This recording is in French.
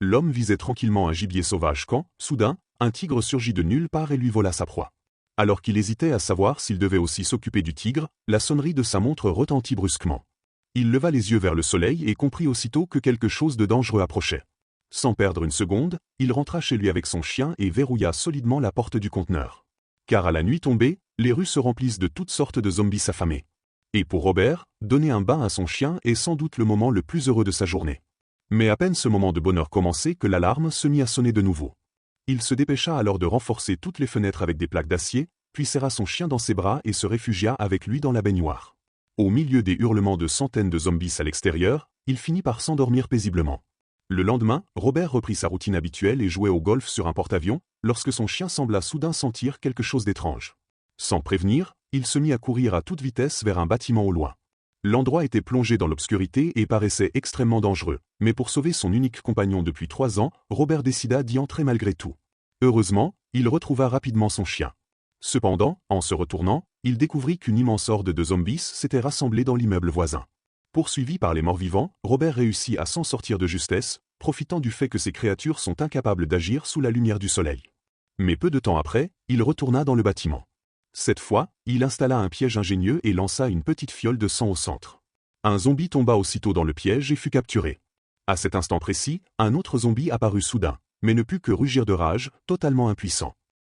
L'homme visait tranquillement un gibier sauvage quand, soudain, un tigre surgit de nulle part et lui vola sa proie. Alors qu'il hésitait à savoir s'il devait aussi s'occuper du tigre, la sonnerie de sa montre retentit brusquement. Il leva les yeux vers le soleil et comprit aussitôt que quelque chose de dangereux approchait. Sans perdre une seconde, il rentra chez lui avec son chien et verrouilla solidement la porte du conteneur. Car à la nuit tombée, les rues se remplissent de toutes sortes de zombies affamés. Et pour Robert, donner un bain à son chien est sans doute le moment le plus heureux de sa journée. Mais à peine ce moment de bonheur commencé que l'alarme se mit à sonner de nouveau. Il se dépêcha alors de renforcer toutes les fenêtres avec des plaques d'acier, puis serra son chien dans ses bras et se réfugia avec lui dans la baignoire. Au milieu des hurlements de centaines de zombies à l'extérieur, il finit par s'endormir paisiblement. Le lendemain, Robert reprit sa routine habituelle et jouait au golf sur un porte-avions, lorsque son chien sembla soudain sentir quelque chose d'étrange. Sans prévenir, il se mit à courir à toute vitesse vers un bâtiment au loin. L'endroit était plongé dans l'obscurité et paraissait extrêmement dangereux, mais pour sauver son unique compagnon depuis 3 ans, Robert décida d'y entrer malgré tout. Heureusement, il retrouva rapidement son chien. Cependant, en se retournant, il découvrit qu'une immense horde de zombies s'était rassemblée dans l'immeuble voisin. Poursuivi par les morts-vivants, Robert réussit à s'en sortir de justesse, profitant du fait que ces créatures sont incapables d'agir sous la lumière du soleil. Mais peu de temps après, il retourna dans le bâtiment. Cette fois, il installa un piège ingénieux et lança une petite fiole de sang au centre. Un zombie tomba aussitôt dans le piège et fut capturé. À cet instant précis, un autre zombie apparut soudain, mais ne put que rugir de rage, totalement impuissant.